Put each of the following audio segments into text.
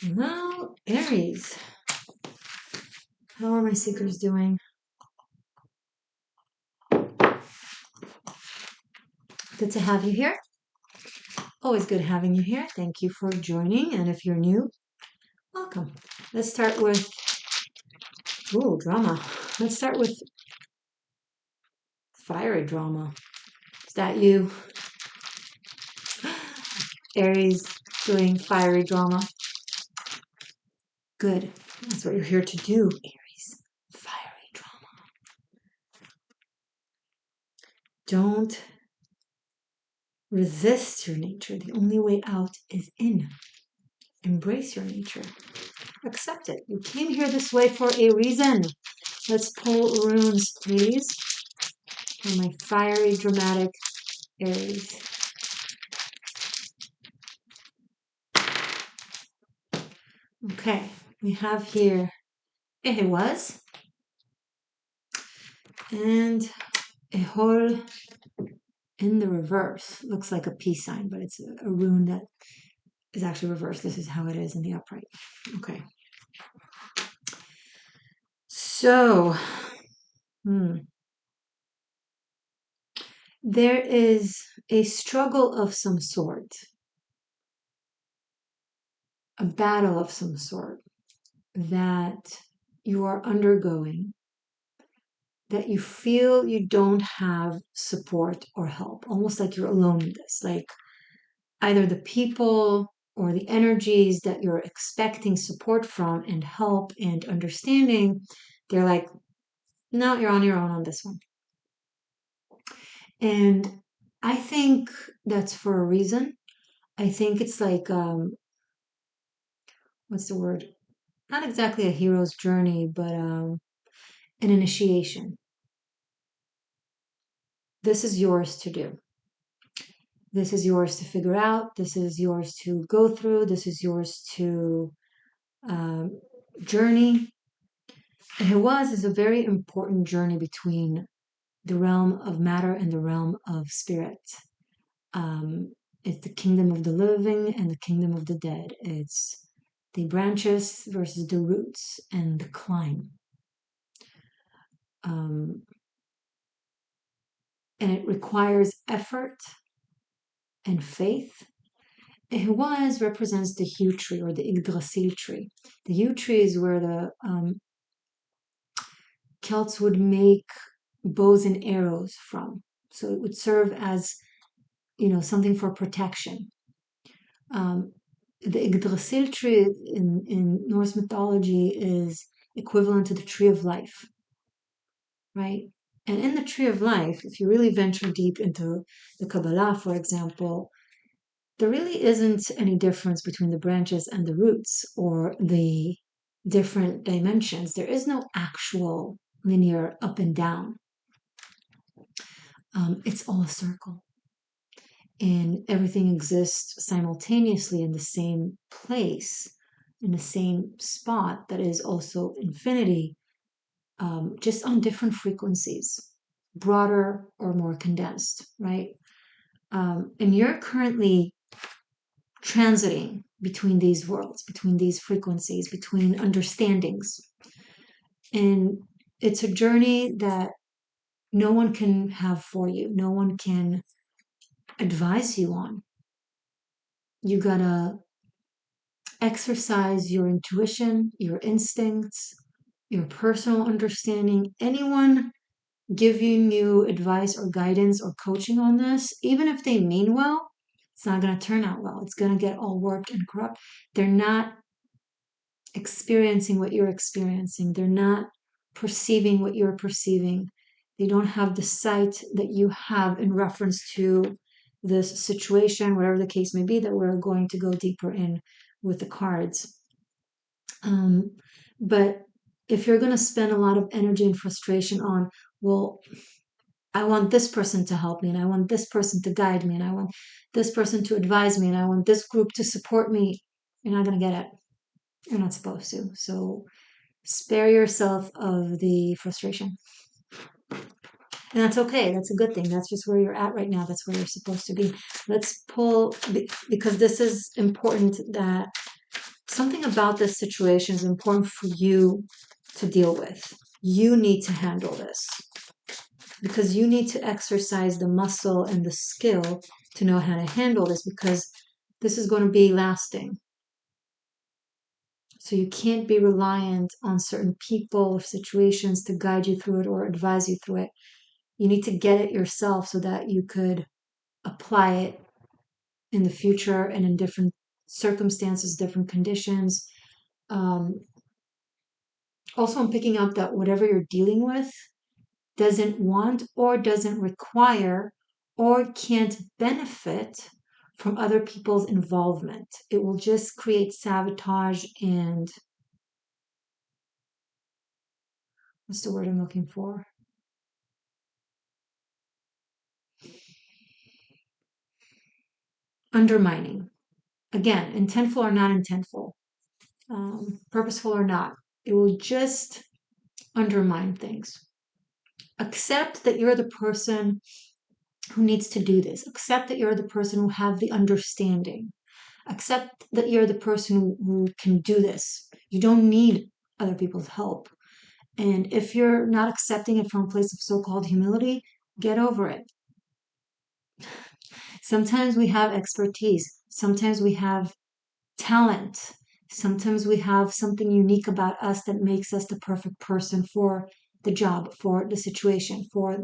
Hello, Aries. How are my seekers doing? Good to have you here. Always good having you here. Thank you for joining. And if you're new, welcome. Let's start with, drama. Let's start with fiery drama. Is that you? Aries doing fiery drama. Good. That's what you're here to do, Aries. Fiery drama. Don't resist your nature. The only way out is in. Embrace your nature. Accept it. You came here this way for a reason. Let's pull runes, please, for my fiery, dramatic Aries. Okay, we have here Ehewaz and Ehol in the reverse. Looks like a peace sign, but it's a rune that is actually reversed. This is how it is in the upright. Okay. So, there is a struggle of some sort, a battle of some sort that you are undergoing, that you feel you don't have support or help, almost like you're alone in this. Like either the people or the energies that you're expecting support from and help and understanding, they're like, no, you're on your own on this one. And I think that's for a reason. I think it's like, what's the word? Not exactly a hero's journey, but an initiation. This is yours to do. This is yours to figure out. This is yours to go through. This is yours to journey. Hewaz is a very important journey between the realm of matter and the realm of spirit. It's the kingdom of the living and the kingdom of the dead. It's the branches versus the roots and the climb. And it requires effort and faith. Ehwaz represents the yew tree or the Yggdrasil tree. The yew tree is where the Celts would make bows and arrows from. So it would serve as, something for protection. The Yggdrasil tree in Norse mythology is equivalent to the tree of life, right? And in the tree of life, if you really venture deep into the Kabbalah, for example, there really isn't any difference between the branches and the roots or the different dimensions. There is no actual linear up and down. It's all a circle. And everything exists simultaneously in the same place, in the same spot that is also infinity, just on different frequencies, broader or more condensed, right? And you're currently transiting between these worlds, between these frequencies, between understandings. And it's a journey that no one can have for you, no one can advise you on. You gotta exercise your intuition, your instincts, your personal understanding. Anyone giving you advice or guidance or coaching on this, even if they mean well, it's not going to turn out well. It's going to get all warped and corrupt. They're not experiencing what you're experiencing. They're not perceiving what you're perceiving. They don't have the sight that you have in reference to this situation, whatever the case may be, that we're going to go deeper in with the cards. But if you're going to spend a lot of energy and frustration on, well, I want this person to help me, and I want this person to guide me, and I want this person to advise me, and I want this group to support me, you're not going to get it. You're not supposed to. So spare yourself of the frustration. And that's okay. That's a good thing. That's just where you're at right now. That's where you're supposed to be. Let's pull, because this is important, that something about this situation is important for you to deal with. You need to handle this because you need to exercise the muscle and the skill to know how to handle this, because this is going to be lasting. So you can't be reliant on certain people or situations to guide you through it or advise you through it. You need to get it yourself so that you could apply it in the future and in different circumstances, different conditions. Also, I'm picking up that whatever you're dealing with doesn't want or doesn't require or can't benefit from other people's involvement. It will just create sabotage and what's the word I'm looking for? Undermining. Again, intentful or not intentful, purposeful or not. It will just undermine things. Accept that you're the person who needs to do this. Accept that you're the person who have the understanding. Accept that you're the person who can do this. You don't need other people's help. And if you're not accepting it from a place of so-called humility, get over it. Sometimes we have expertise. Sometimes we have talent. Sometimes we have something unique about us that makes us the perfect person for the job, for the situation, for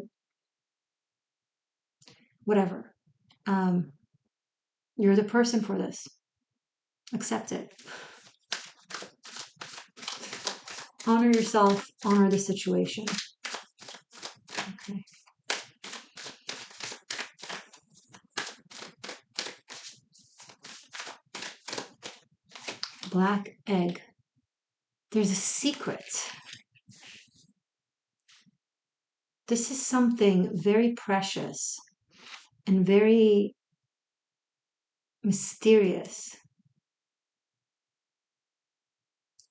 whatever. You're the person for this. Accept it. Honor yourself, honor the situation. Okay. Black egg. There's a secret. This is something very precious and very mysterious.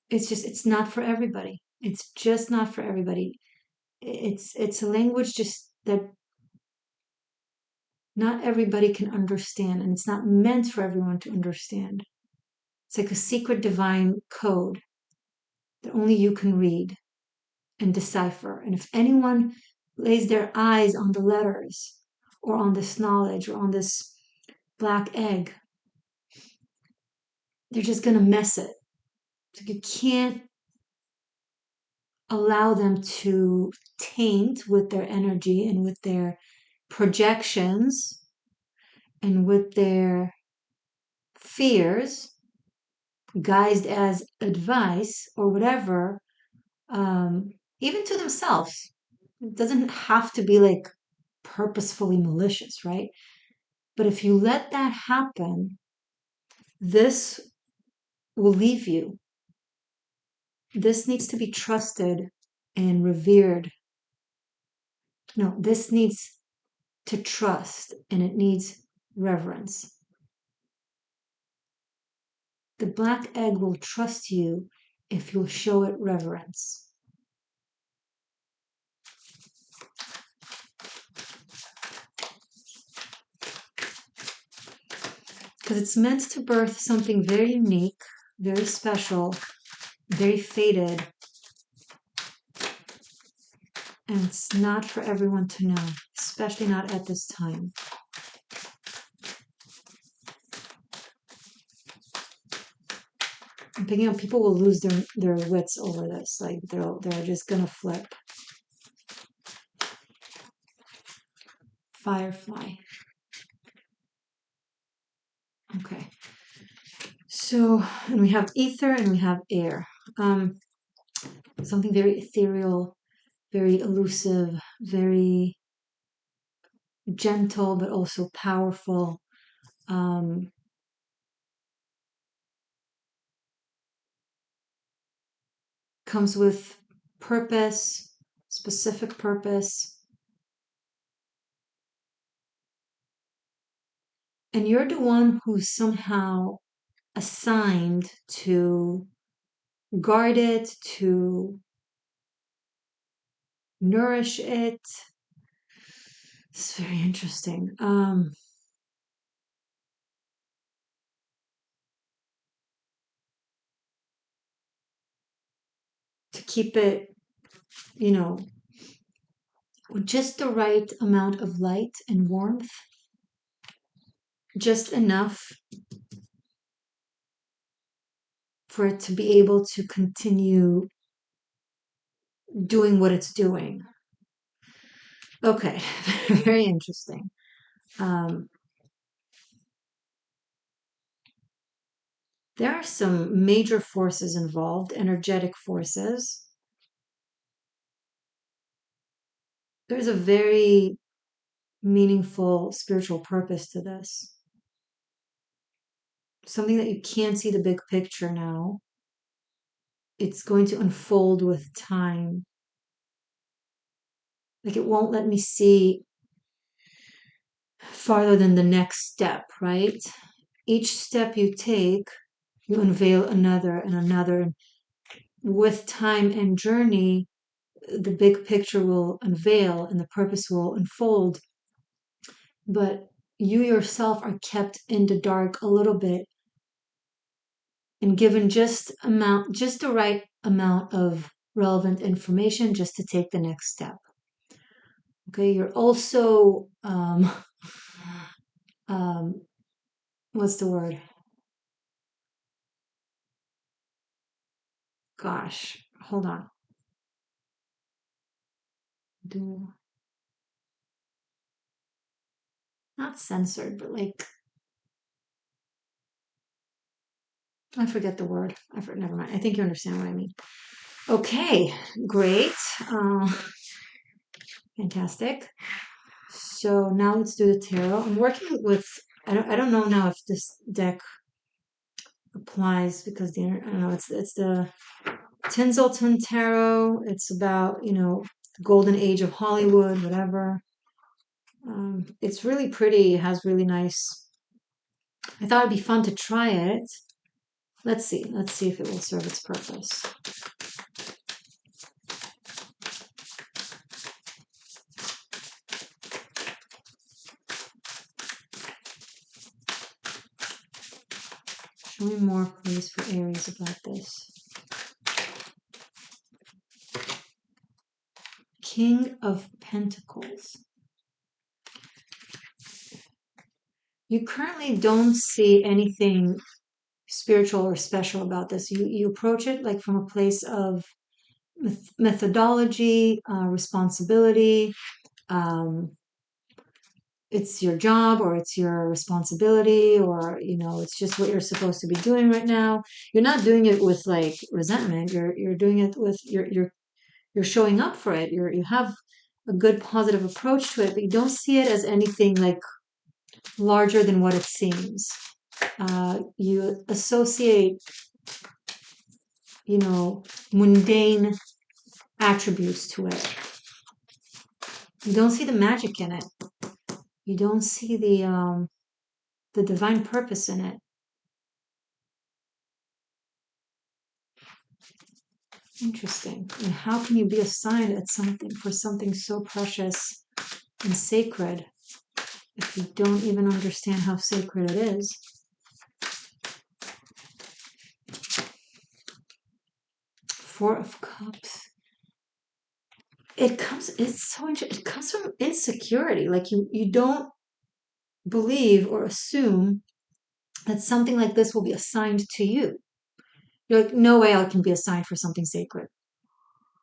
It's not for everybody. It's just not for everybody. It's a language just that not everybody can understand, and it's not meant for everyone to understand. It's like a secret divine code that only you can read and decipher. And if anyone lays their eyes on the letters or on this knowledge or on this black egg, they're just going to mess it. So you can't allow them to taint with their energy and with their projections and with their fears, guised as advice or whatever, even to themselves. It doesn't have to be like purposefully malicious, right? But if you let that happen, this will leave you. This needs to be trusted and revered. No, this needs to trust and it needs reverence. The black egg will trust you if you'll show it reverence. Because it's meant to birth something very unique, very special, very fated, and it's not for everyone to know, especially not at this time. I'm picking up people will lose their wits over this. Like they're just gonna flip. Firefly. Okay. So, and we have ether and we have air. Something very ethereal, very elusive, very gentle, but also powerful. Comes with purpose, specific purpose. And you're the one who's somehow assigned to guard it, to nourish it. It's very interesting. keep it, you know, with just the right amount of light and warmth, just enough for it to be able to continue doing what it's doing. Okay, very interesting. Um, there are some major forces involved, energetic forces. There's a very meaningful spiritual purpose to this. Something that you can't see the big picture now. It's going to unfold with time. Like it won't let me see farther than the next step, right? Each step you take, you unveil another and another. And with time and journey, the big picture will unveil and the purpose will unfold. But you yourself are kept in the dark a little bit and given just the right amount of relevant information just to take the next step. Okay, you're also um, what's the word? Gosh, hold on. Do not censored, but like I forget the word. Never mind. I think you understand what I mean. Okay, great. Fantastic. So now let's do the tarot. I'm working with, I don't know now if this deck applies because I don't know, it's the Tinselton Tarot. It's about, the golden age of Hollywood, whatever. It's really pretty. It has really nice. I thought it'd be fun to try it. Let's see. Let's see if it will serve its purpose. Show me more, please, for Aries about this. King of Pentacles. You currently don't see anything spiritual or special about this. You approach it like from a place of methodology, responsibility. It's your job or it's your responsibility or it's just what you're supposed to be doing right now. You're not doing it with like resentment. You're doing it with you're showing up for it. You have a good positive approach to it, but you don't see it as anything like larger than what it seems. You associate mundane attributes to it. You don't see the magic in it. You don't see the divine purpose in it. Interesting. And how can you be assigned at something for something so precious and sacred if you don't even understand how sacred it is? Four of Cups. It's so interesting. It comes from insecurity. Like you don't believe or assume that something like this will be assigned to you. You're like, no way I can be assigned for something sacred.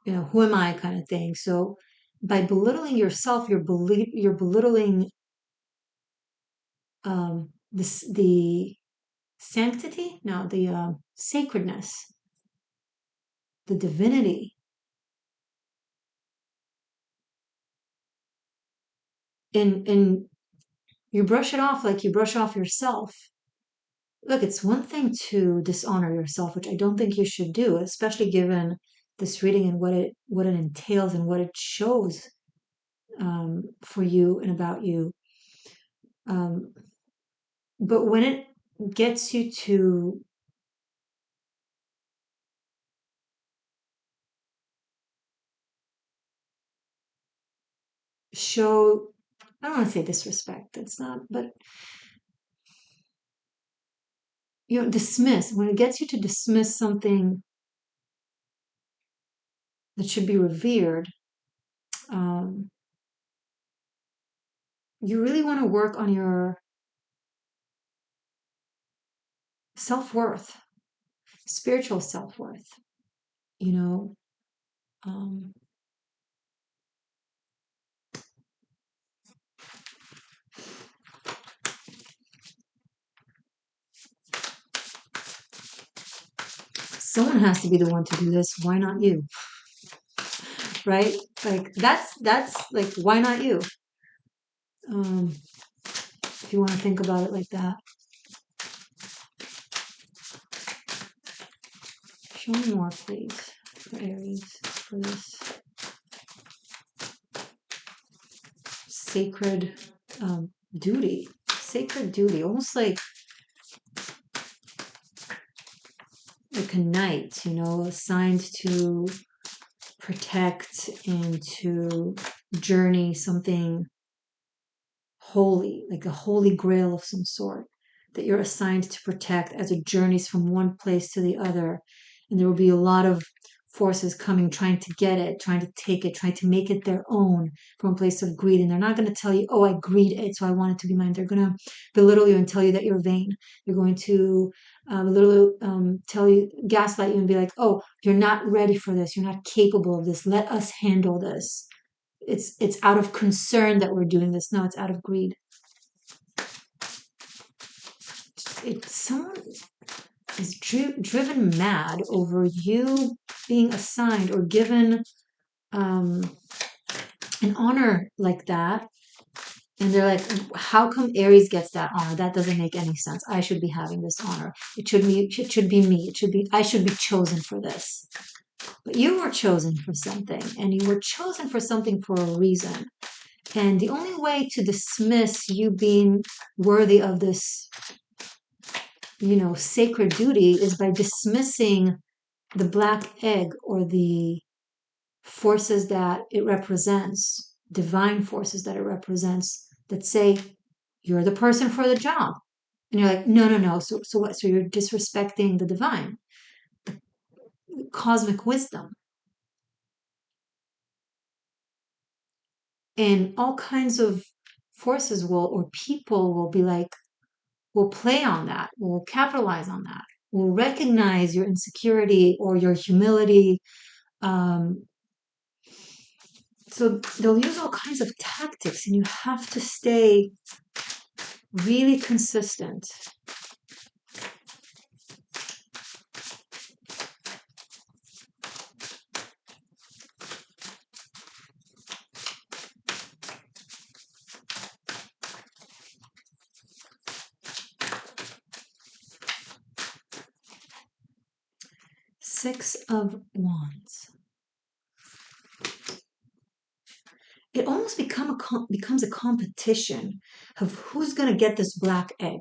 Who am I kind of thing. So by belittling yourself, you're belittling the sanctity, no, the sacredness, the divinity. And you brush it off like you brush off yourself. Look, it's one thing to dishonor yourself, which I don't think you should do, especially given this reading and what it entails and what it shows for you and about you. Um, but when it gets you to show, I don't want to say disrespect, it's not, but dismiss, when it gets you to dismiss something that should be revered, um, you really want to work on your self-worth, spiritual self-worth, you know. Um, Someone has to be the one to do this. Why not you? Right? Like that's like, why not you? Um, if you want to think about it like that. Show me more, please, for Aries, for this sacred duty. Sacred duty, almost like a knight, assigned to protect and to journey something holy, like a holy grail of some sort that you're assigned to protect as it journeys from one place to the other. And there will be a lot of forces coming, trying to get it, trying to take it, trying to make it their own from a place of greed. And they're not going to tell you, oh, I greed it, so I want it to be mine. They're going to belittle you and tell you that you're vain. They're going to literally tell you, gaslight you and be like, oh, you're not ready for this. You're not capable of this. Let us handle this. It's out of concern that we're doing this. No, it's out of greed. Someone is driven mad over you being assigned or given an honor like that, and they're like, how come Aries gets that honor? That doesn't make any sense. I should be having this honor. It should be me. I should be chosen for this. But you were chosen for something, and you were chosen for something for a reason. And the only way to dismiss you being worthy of this, sacred duty is by dismissing the black egg or the forces that it represents, divine forces that it represents, that say, you're the person for the job. And you're like, no, no, no. So what? So you're disrespecting the divine, cosmic wisdom. And all kinds of forces or people will be like, will play on that, will capitalize on that, will recognize your insecurity or your humility. Um, so they'll use all kinds of tactics, and you have to stay really consistent. Six of Wands. It almost becomes a competition of who's going to get this black egg.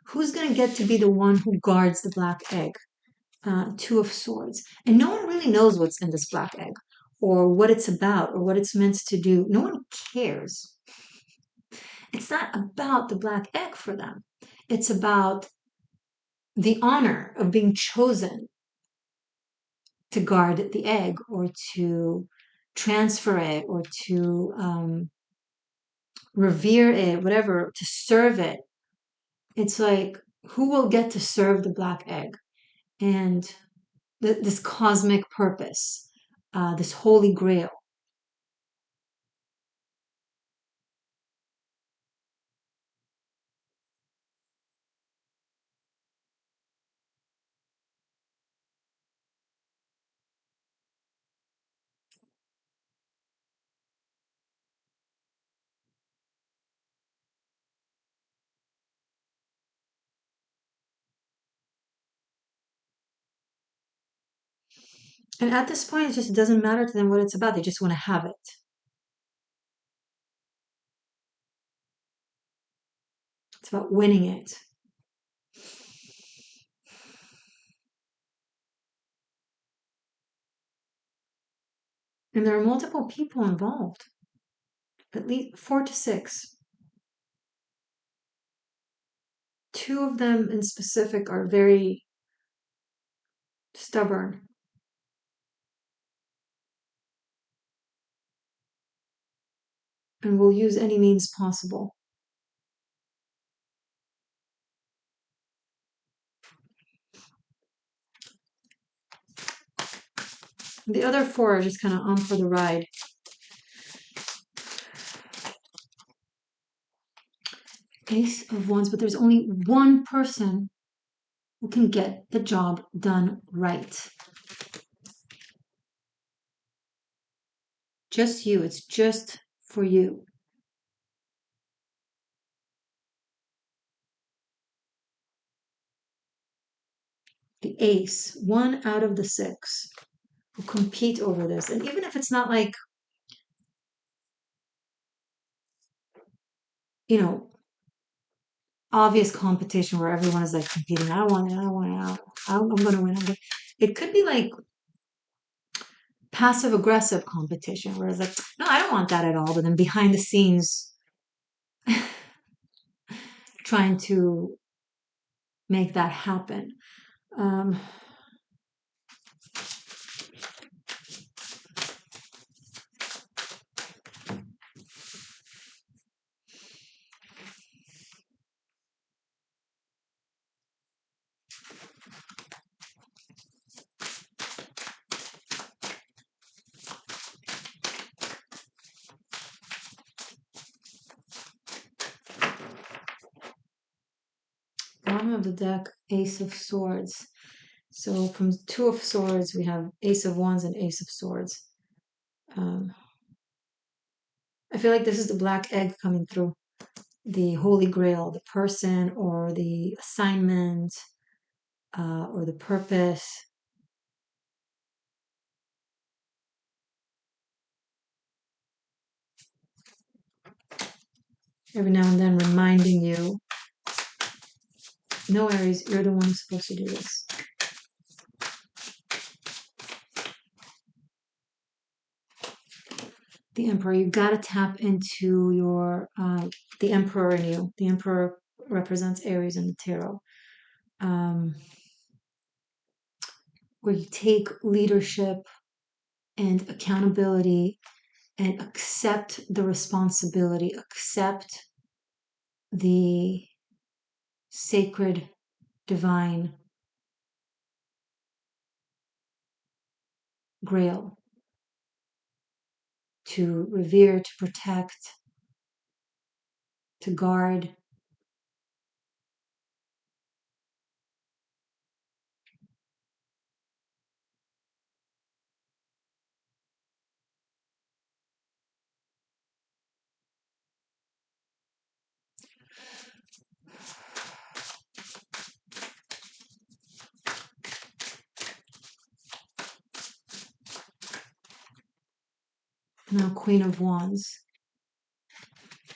Who's going to get to be the one who guards the black egg? Two of Swords. And no one really knows what's in this black egg or what it's about or what it's meant to do. No one cares. It's not about the black egg for them. It's about the honor of being chosen to guard the egg or to transfer it or to revere it, whatever, to serve it. It's like, who will get to serve the black egg? And this cosmic purpose, this holy grail. And at this point, it just doesn't matter to them what it's about. They just want to have it. It's about winning it. And there are multiple people involved, at least 4 to 6. Two of them in specific are very stubborn. and will use any means possible. The other four are just kind of on for the ride. Ace of Wands, but there's only one person who can get the job done right. Just you. It's just for you. The ace, one out of the six, will compete over this. And even if it's not like, you know, obvious competition where everyone is like competing, I want it, I want it, I'm going to win. It could be like passive aggressive competition where it's like, no, I don't want that at all. But then behind the scenes, trying to make that happen. Um, Bottom of the deck, Ace of Swords. So from Two of Swords, we have Ace of Wands and Ace of Swords. Um, I feel like this is the black egg coming through. The Holy Grail, the person or the assignment or the purpose. Every now and then reminding you, no, Aries, you're the one who's supposed to do this. The Emperor, you got to tap into your, the Emperor in you. The Emperor represents Aries in the tarot. Where you take leadership and accountability and accept the responsibility, accept the sacred, divine grail to revere, to protect, to guard. Now, Queen of Wands,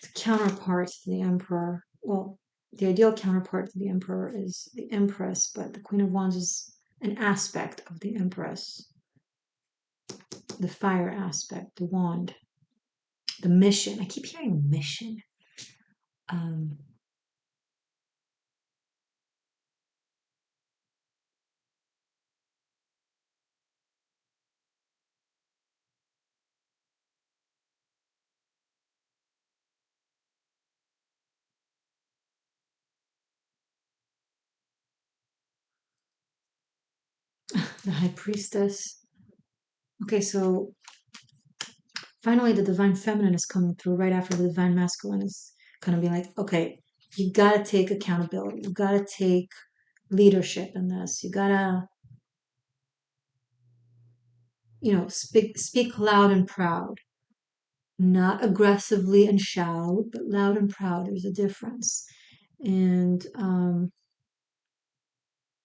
the counterpart to the Emperor. Well, the ideal counterpart to the Emperor is the Empress, but the Queen of Wands is an aspect of the Empress. The fire aspect, the wand, the mission. I keep hearing mission. Um, the High Priestess. Okay, so finally the Divine Feminine is coming through right after the Divine Masculine is kind of be like, okay, you gotta take accountability. You gotta take leadership in this. You gotta, speak loud and proud. Not aggressively and shout, but loud and proud. There's a difference. And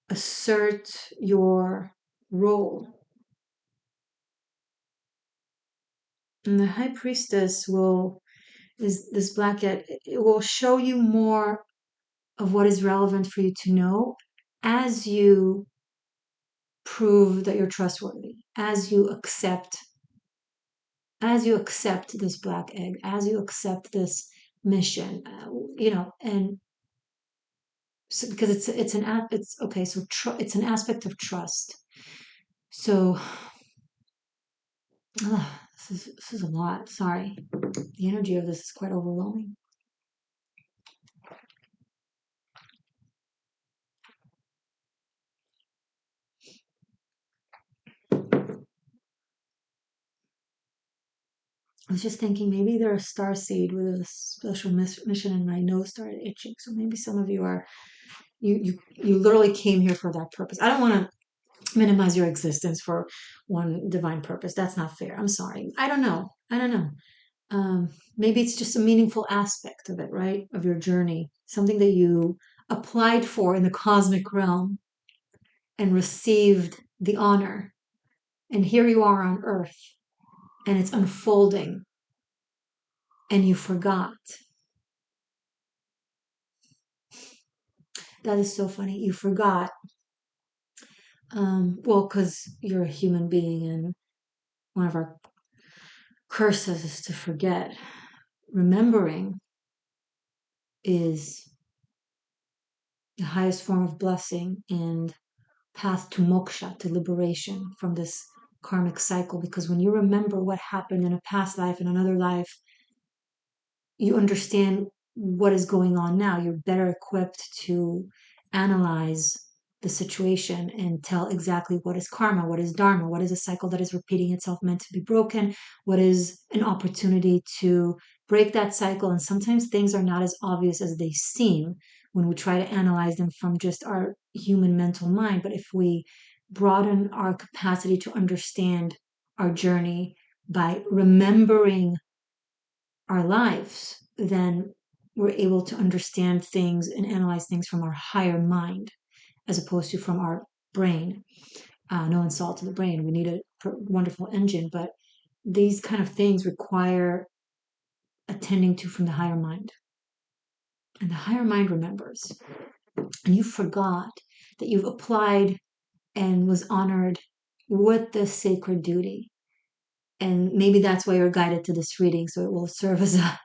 assert your role. And the High Priestess is this black it will show you more of what is relevant for you to know as you prove that you're trustworthy, as you accept this black egg, as you accept this mission, and so, because it's okay. So it's an aspect of trust. So This is a lot. Sorry. The energy of this is quite overwhelming. I was just thinking maybe they're a star seed with a special mission, and my nose started itching. So maybe some of you are you literally came here for that purpose. I don't want to minimize your existence for one divine purpose. That's not fair. I'm sorry. I don't know. I don't know. Maybe it's just a meaningful aspect of it, right? Of your journey, something that you applied for in the cosmic realm and received the honor. And here you are on earth and it's unfolding and you forgot. That is so funny. You forgot. Well, because you're a human being and one of our curses is to forget. Remembering is the highest form of blessing and path to moksha, to liberation from this karmic cycle. Because when you remember what happened in a past life, in another life, you understand what is going on now. You're better equipped to analyze the situation and tell exactly what is karma, what is dharma, what is a cycle that is repeating itself meant to be broken, what is an opportunity to break that cycle. And sometimes things are not as obvious as they seem when we try to analyze them from just our human mental mind. But if we broaden our capacity to understand our journey by remembering our lives, then we're able to understand things and analyze things from our higher mind as opposed to from our brain. No insult to the brain. We need a wonderful engine, but these kind of things require attending to from the higher mind. And the higher mind remembers. And you forgot that you've applied and was honored with this sacred duty. And maybe that's why you're guided to this reading, so it will serve as a,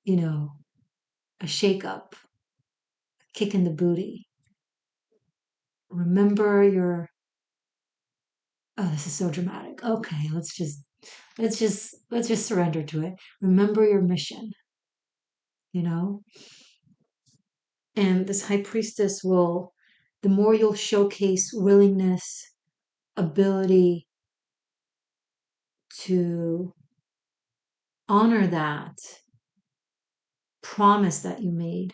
you know, a shake up, a kick in the booty. Remember your, oh, this is so dramatic. Okay, let's just surrender to it. Remember your mission, you know? And this high priestess will, the more you'll showcase willingness, ability to honor that promise that you made,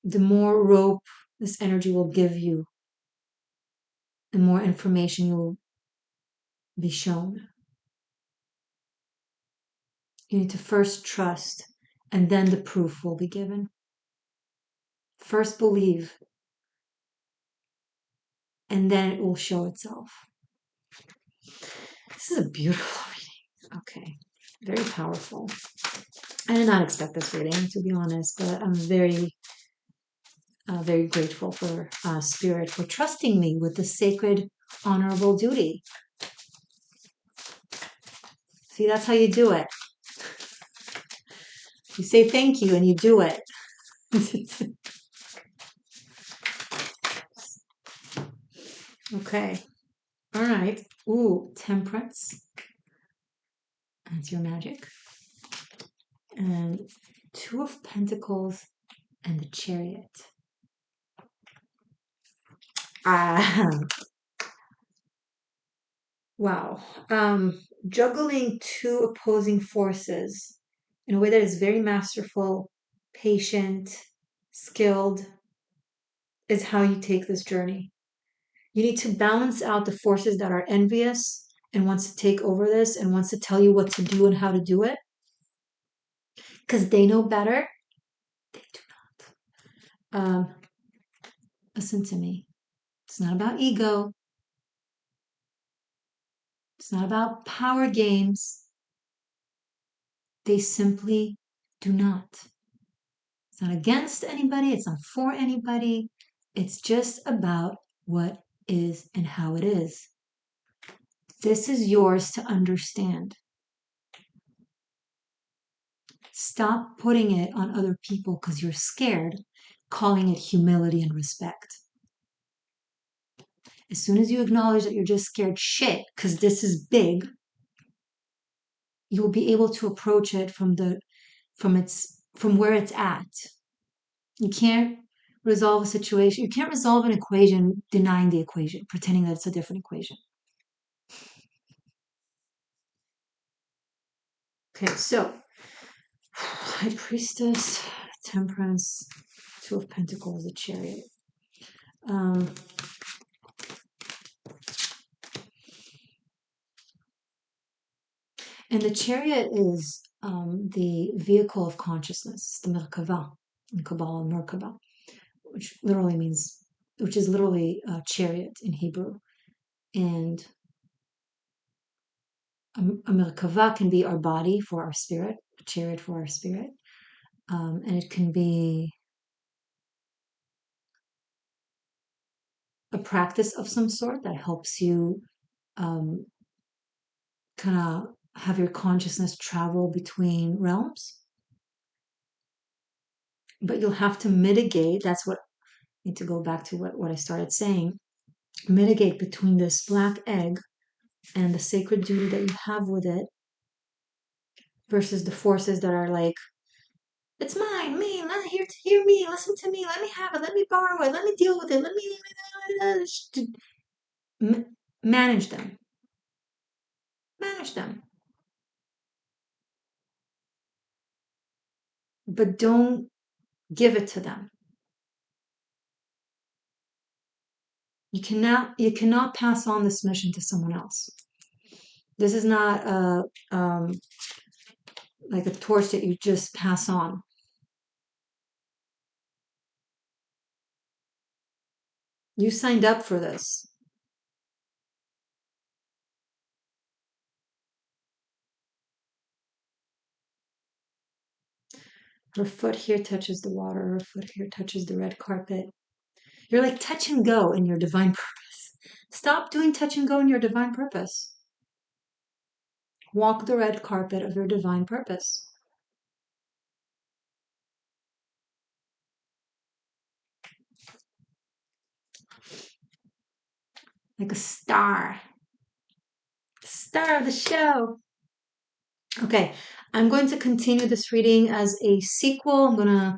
the more rope this energy will give you, the more information you'll be shown. You need to first trust, and then the proof will be given. First believe, and then it will show itself. This is a beautiful reading. Okay, very powerful. I did not expect this reading, to be honest, but I'm very grateful for Spirit for trusting me with the sacred, honorable duty. See, that's how you do it. You say thank you and you do it. Okay. All right. Ooh, Temperance. That's your magic. And Two of Pentacles and the Chariot. Ah, wow. Juggling two opposing forces in a way that is very masterful, patient, skilled is how you take this journey. You need to balance out the forces that are envious and wants to take over this and wants to tell you what to do and how to do it because they know better. They do not. Listen to me. It's not about ego. It's not about power games. They simply do not. It's not against anybody. It's not for anybody. It's just about what is and how it is. This is yours to understand. Stop putting it on other people because you're scared, calling it humility and respect. As soon as you acknowledge that you're just scared shit, because this is big, you will be able to approach it from where it's at. You can't resolve a situation. You can't resolve an equation denying the equation, pretending that it's a different equation. Okay, so High Priestess, Temperance, Two of Pentacles, the Chariot. Um, and the Chariot is the vehicle of consciousness, the Merkava, in Kabbalah, Merkava, which is literally chariot in Hebrew. And a Merkava can be our body for our spirit, a chariot for our spirit. And it can be a practice of some sort that helps you kind of have your consciousness travel between realms. But you'll have to mitigate. That's what I need to go back to what I started saying. Mitigate between this black egg and the sacred duty that you have with it versus the forces that are like, it's mine, me, let hear me, listen to me, let me have it, let me borrow it, let me deal with it, let me manage them. Manage them. But don't give it to them. You cannot pass on this mission to someone else. This is not like a torch that you just pass on. You signed up for this. Her foot here touches the water. Her foot here touches the red carpet. You're like touch and go in your divine purpose. Stop doing touch and go in your divine purpose. Walk the red carpet of your divine purpose. Like a star. Star of the show. Okay, I'm going to continue this reading as a sequel. I'm going to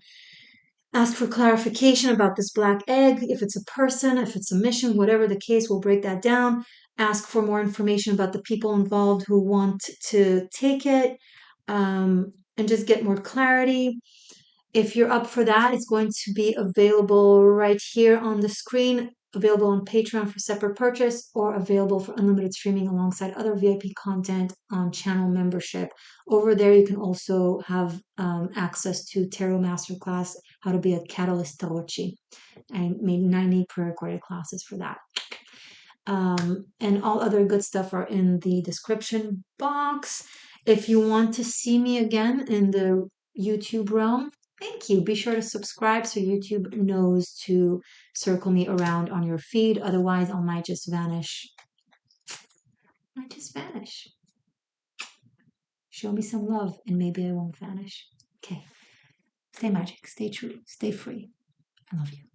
ask for clarification about this black egg, if it's a person, if it's a mission, whatever the case, we'll break that down. Ask for more information about the people involved who want to take it, and just get more clarity. If you're up for that, it's going to be available right here on the screen, available on Patreon for separate purchase, or available for unlimited streaming alongside other VIP content on channel membership. Over there, you can also have access to Tarot Masterclass, How to Be a Catalyst Tarotchi. I made 90 pre-recorded classes for that. And all other good stuff are in the description box. If you want to see me again in the YouTube realm, thank you. Be sure to subscribe so YouTube knows to circle me around on your feed. Otherwise, I might just vanish. Show me some love and maybe I won't vanish. Okay. Stay magic. Stay true. Stay free. I love you.